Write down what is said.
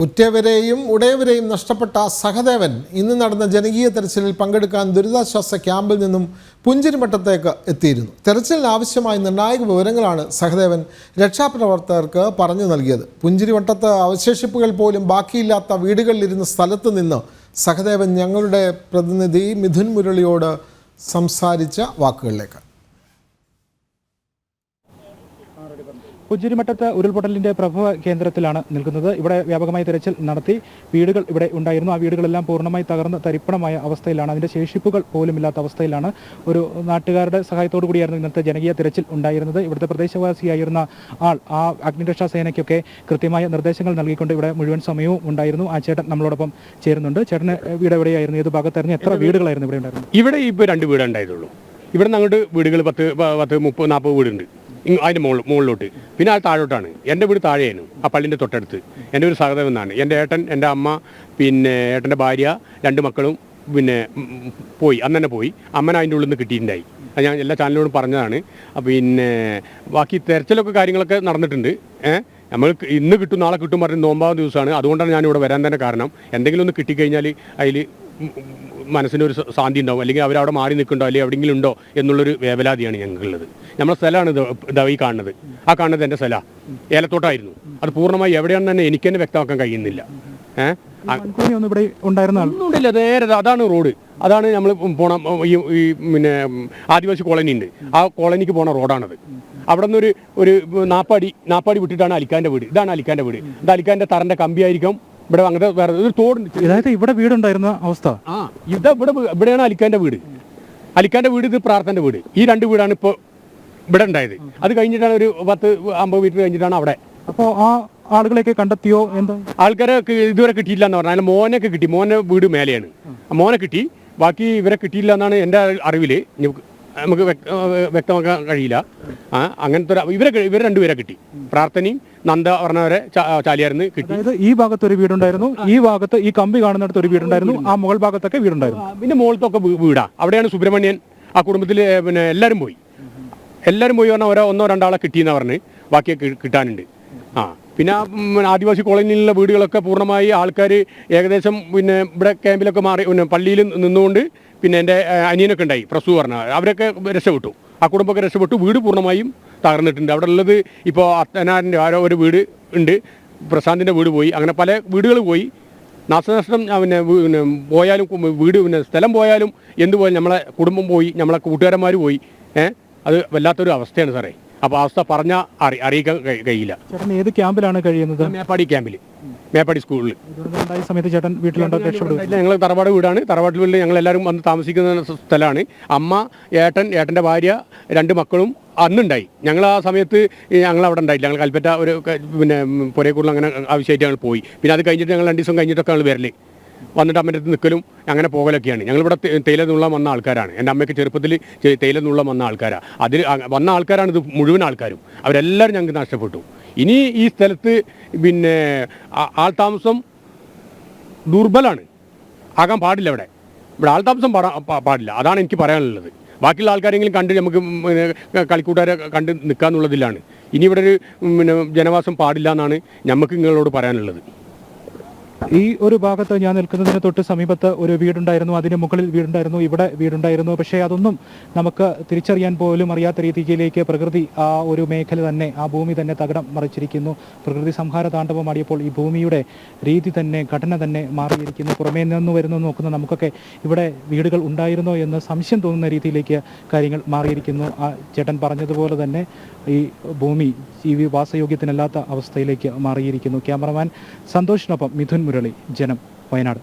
ഉറ്റവരെയും ഉടയവരെയും നഷ്ടപ്പെട്ട സഹദേവൻ ഇന്ന് നടന്ന ജനകീയ തെരച്ചിലിൽ പങ്കെടുക്കാൻ ദുരിതാശ്വാസ ക്യാമ്പിൽ നിന്നും പുഞ്ചിരിമട്ടത്തേക്ക് എത്തിയിരുന്നു. തെരച്ചിലിന് ആവശ്യമായ നിർണായക വിവരങ്ങളാണ് സഹദേവൻ രക്ഷാപ്രവർത്തകർക്ക് പറഞ്ഞു നൽകിയത്. പുഞ്ചിരിമട്ടത്ത് അവശേഷിപ്പുകൾ പോലും ബാക്കിയില്ലാത്ത വീടുകളിലിരുന്ന സ്ഥലത്ത് നിന്ന് സഹദേവൻ ഞങ്ങളുടെ പ്രതിനിധി മിഥുൻ മുരളിയോട് സംസാരിച്ച വാക്കുകളിലേക്ക്. പുഞ്ചിരിമട്ടത്ത് ഉരുൾപൊട്ടലിൻ്റെ പ്രഭവ കേന്ദ്രത്തിലാണ് നിൽക്കുന്നത്. ഇവിടെ വ്യാപകമായി തെരച്ചിൽ നടത്തി. വീടുകൾ ഇവിടെ ഉണ്ടായിരുന്നു. ആ വീടുകളെല്ലാം പൂർണ്ണമായി തകർന്ന് തരിപ്പണമായ അവസ്ഥയിലാണ്. അതിൻ്റെ ശേഷിപ്പുകൾ പോലും ഇല്ലാത്ത അവസ്ഥയിലാണ്. ഒരു നാട്ടുകാരുടെ സഹായത്തോടു കൂടിയായിരുന്നു ഇന്നത്തെ ജനകീയ തെരച്ചിൽ ഉണ്ടായിരുന്നത്. ഇവിടുത്തെ പ്രദേശവാസിയായിരുന്ന ആൾ ആ അഗ്നിരക്ഷാ സേനയ്ക്കൊക്കെ കൃത്യമായ നിർദ്ദേശങ്ങൾ നൽകിക്കൊണ്ട് ഇവിടെ മുഴുവൻ സമയവും ഉണ്ടായിരുന്നു. ആ ചേട്ടൻ നമ്മളോടൊപ്പം ചേരുന്നുണ്ട്. ചേട്ടന് വീട് എവിടെയായിരുന്നു? ഏത് ഭാഗത്തായിരുന്നു? എത്ര വീടുകളായിരുന്നു ഇവിടെ ഉണ്ടായിരുന്നു? ഇവിടെ ഇപ്പോൾ 2 വീടുണ്ടായിരുന്നുള്ളൂ. ഇവിടെ നിന്ന് അങ്ങോട്ട് വീടുകൾ 30-40 വീടുണ്ട്. അതിൻ്റെ മുകളിലോട്ട്, പിന്നെ അത് താഴോട്ടാണ്. എൻ്റെ വീട് താഴെയായിരുന്നു, ആ പള്ളിൻ്റെ തൊട്ടടുത്ത്. എൻ്റെ വീട് സഹദേവൻ എന്നാണ്. എൻ്റെ ഏട്ടൻ, എൻ്റെ അമ്മ, പിന്നെ ഏട്ടൻ്റെ ഭാര്യ, 2 മക്കളും പിന്നെ പോയി, അന്ന് തന്നെ പോയി. അമ്മനെ അതിൻ്റെ ഉള്ളിൽ നിന്ന് കിട്ടിയിട്ടുണ്ടായി. അത് ഞാൻ എല്ലാ ചാനലിനോടും പറഞ്ഞതാണ്. പിന്നെ ബാക്കി തെരച്ചിലൊക്കെ കാര്യങ്ങളൊക്കെ നടന്നിട്ടുണ്ട്. നമ്മൾ ഇന്ന് കിട്ടും നാളെ കിട്ടും പറഞ്ഞ് നോമ്പാവുന്ന ദിവസമാണ്. അതുകൊണ്ടാണ് ഞാനിവിടെ വരാൻ തന്നെ കാരണം. എന്തെങ്കിലും ഒന്ന് കിട്ടിക്കഴിഞ്ഞാൽ അതിൽ മനസ്സിനൊരു ശാന്തി ഉണ്ടാവും, അല്ലെങ്കിൽ അവരവിടെ മാറി നിൽക്കുന്നുണ്ടോ, അല്ലെങ്കിൽ എവിടെയെങ്കിലും ഉണ്ടോ എന്നുള്ളൊരു വേവലാതിയാണ് ഞങ്ങൾക്കുള്ളത്. നമ്മളെ സ്ഥലമാണ് ഇതാ ഈ കാണുന്നത്. ആ കാണുന്നത് എൻ്റെ സ്ഥലമാണ്. ഏലത്തോട്ടായിരുന്നു. അത് പൂർണ്ണമായി എവിടെയാണെന്ന് തന്നെ എനിക്ക് തന്നെ വ്യക്തമാക്കാൻ കഴിയുന്നില്ല. ഒന്നുമില്ല, നേരെ അതാണ് റോഡ്. അതാണ് നമ്മൾ പോണ ഈ പിന്നെ ആദിവാസി കോളനി ഉണ്ട്. ആ കോളനിക്ക് പോണ റോഡാണത്. അവിടെ നിന്ന് ഒരു 40 അടി വിട്ടിട്ടാണ് അലിക്കാൻ്റെ വീട്. ഇതാണ് അലിക്കാൻ്റെ വീട്. ഇത് അലിക്കാൻ്റെ തറൻ്റെ കമ്പിയായിരിക്കും. ഇവിടെ അങ്ങനത്തെ വേറെ ഒരു തോടുണ്ട്. അതായത് ഇവിടെ വീടുണ്ടായിരുന്ന അവസ്ഥ ഇവിടെയാണ് അലിക്കാൻ്റെ വീട്. അലിക്കാൻ്റെ വീട്, ഇത് പ്രാർത്ഥൻ്റെ വീട്. ഈ 2 വീടാണ് ഇപ്പോൾ ഇവിടെ ഉണ്ടായത്. അത് കഴിഞ്ഞിട്ടാണ് ഒരു 10-50 മീറ്റർ കഴിഞ്ഞിട്ടാണ് അവിടെ. അപ്പോൾ ആ ആളുകളെയൊക്കെ കണ്ടെത്തിയോ? എന്താ ആൾക്കാരെ ഇതുവരെ കിട്ടിയില്ല എന്ന് പറഞ്ഞാൽ മോനൊക്കെ കിട്ടി. മോനെ വീട് മേലെയാണ്. മോനെ കിട്ടി. ബാക്കി ഇവരെ കിട്ടിയില്ല എന്നാണ് എൻ്റെ അറിവിൽ. നമുക്ക് വ്യക്തമാക്കാൻ കഴിയില്ല. അങ്ങനത്തെ ഇവരെ 2 പേരെ കിട്ടി. പ്രാർത്ഥനയും നന്ദ പറഞ്ഞവരെ ചാലിയായിരുന്നു കിട്ടി. അതായത് ഈ ഭാഗത്ത് ഒരു വീടുണ്ടായിരുന്നു, ഈ ഭാഗത്ത് ഈ കമ്പി കാണുന്നിടത്ത് ഒരു വീടുണ്ടായിരുന്നു, ആ മുകൾ ഭാഗത്തൊക്കെ വീടുണ്ടായിരുന്നു. പിന്നെ മുകളിലത്തൊക്കെ വീടാ. അവിടെയാണ് സുബ്രഹ്മണ്യൻ. ആ കുടുംബത്തിൽ പിന്നെ എല്ലാവരും പോയി പറഞ്ഞാൽ 1-2 ആളെ കിട്ടിയെന്നാണ് പറഞ്ഞ്. ബാക്കിയൊക്കെ കിട്ടാനുണ്ട്. പിന്നെ ആദിവാസി കോളനിയിലുള്ള വീടുകളൊക്കെ പൂർണ്ണമായി ആൾക്കാർ ഏകദേശം പിന്നെ ഇവിടെ ക്യാമ്പിലൊക്കെ മാറി പിന്നെ പള്ളിയിൽ നിന്നുകൊണ്ട് പിന്നെ എൻ്റെ അനിയനൊക്കെ ഉണ്ടായി, പ്രസു പറഞ്ഞ അവരൊക്കെ രക്ഷപ്പെട്ടു. ആ കുടുംബമൊക്കെ രക്ഷപ്പെട്ടു. വീട് പൂർണ്ണമായും തകർന്നിട്ടുണ്ട്. അവിടെ ഉള്ളത് ഇപ്പോൾ അത്തനാറിൻ്റെ ഒരു വീട് ഉണ്ട്, പ്രശാന്തിൻ്റെ വീട് പോയി. അങ്ങനെ പല വീടുകൾ പോയി. നാശനഷ്ടം പിന്നെ പോയാലും വീട് പിന്നെ സ്ഥലം പോയാലും എന്ത് പോയാലും നമ്മളെ കുടുംബം പോയി, നമ്മളെ കൂട്ടുകാരന്മാർ പോയി. അത് വല്ലാത്തൊരു അവസ്ഥയാണ് സാറേ. അപ്പോൾ അവസ്ഥ പറഞ്ഞാൽ അറിയിക്കാൻ കഴിയില്ല. ചേട്ടൻ ഏത് ക്യാമ്പിലാണ് കഴിയുന്നത്? മേപ്പാടി ക്യാമ്പിൽ, മേപ്പാടി സ്കൂളിൽ. സമയത്ത് ചേട്ടൻ വീട്ടിലുണ്ടോ? ഞങ്ങൾ തറവാട് വീടാണ്. തറവാട് വീട്ടിൽ ഞങ്ങളെല്ലാവരും വന്ന് താമസിക്കുന്ന സ്ഥലമാണ്. അമ്മ, ഏട്ടൻ്റെ ഭാര്യ, 2 മക്കളും അന്നുണ്ടായി. ഞങ്ങൾ ആ സമയത്ത് ഞങ്ങൾ അവിടെ ഉണ്ടായില്ല. ഞങ്ങൾ കൽപ്പറ്റ ഒരു പിന്നെ പുരേക്കൂടിൽ അങ്ങനെ ആവശ്യമായിട്ട് ഞങ്ങൾ പോയി. പിന്നെ അത് കഴിഞ്ഞിട്ട് ഞങ്ങൾ 2 ദിവസം കഴിഞ്ഞിട്ടൊക്കെ ഞങ്ങൾ വരല്, വന്നിട്ട് അമ്മൻ്റെ അടുത്ത് നിൽക്കലും അങ്ങനെ പോകലൊക്കെയാണ്. ഞങ്ങളിവിടെ തേയില നുള്ളാൻ വന്ന ആൾക്കാരാണ്. എൻ്റെ അമ്മയ്ക്ക് ചെറുപ്പത്തിൽ തേയില നുള്ളാൻ വന്ന ആൾക്കാരാണ്. അതിൽ വന്ന ആൾക്കാരാണ് ഇത് മുഴുവൻ ആൾക്കാരും. അവരെല്ലാവരും ഞങ്ങൾക്ക് നഷ്ടപ്പെട്ടു. ഇനി ഈ സ്ഥലത്ത് പിന്നെ ആൾ താമസം ദുർബലമാണ്, ആകാൻ പാടില്ല. ഇവിടെ ആൾ താമസം പാടില്ല. അതാണ് എനിക്ക് പറയാനുള്ളത്. ബാക്കിയുള്ള ആൾക്കാരെങ്കിലും കണ്ട് നമുക്ക് കളിക്കൂട്ടുകാരെ കണ്ട് നിൽക്കാന്നുള്ളതിലാണ്. ഇനി ഇവിടെ ഒരു പിന്നെ ജനവാസം പാടില്ല എന്നാണ് നമുക്ക് നിങ്ങളോട് പറയാനുള്ളത്. ഈ ഒരു ഭാഗത്ത് ഞാൻ നിൽക്കുന്നതിന് തൊട്ട് സമീപത്ത് ഒരു വീടുണ്ടായിരുന്നു, അതിന് മുകളിൽ വീടുണ്ടായിരുന്നു, ഇവിടെ വീടുണ്ടായിരുന്നു. പക്ഷേ അതൊന്നും നമുക്ക് തിരിച്ചറിയാൻ പോലും അറിയാത്ത രീതിയിലേക്ക് പ്രകൃതി ആ ഒരു മേഖല തന്നെ, ആ ഭൂമി തന്നെ തകിടം മറിച്ചിരിക്കുന്നു. പ്രകൃതി സംഹാര താണ്ഡവമാടിയപ്പോൾ ഈ ഭൂമിയുടെ രീതി തന്നെ, ഘടന തന്നെ മാറിയിരിക്കുന്നു. പുറമേ നിന്ന് വരുന്നു നോക്കുന്ന നമുക്കൊക്കെ ഇവിടെ വീടുകൾ ഉണ്ടായിരുന്നോ എന്ന് സംശയം തോന്നുന്ന രീതിയിലേക്ക് കാര്യങ്ങൾ മാറിയിരിക്കുന്നു. ആ ചേട്ടൻ പറഞ്ഞതുപോലെ തന്നെ ഈ ഭൂമി വാസയോഗ്യത്തിനല്ലാത്ത അവസ്ഥയിലേക്ക് മാറിയിരിക്കുന്നു. ക്യാമറമാൻ സന്തോഷിനൊപ്പം മിഥുൻ മുരളി, ജനം, വയനാട്.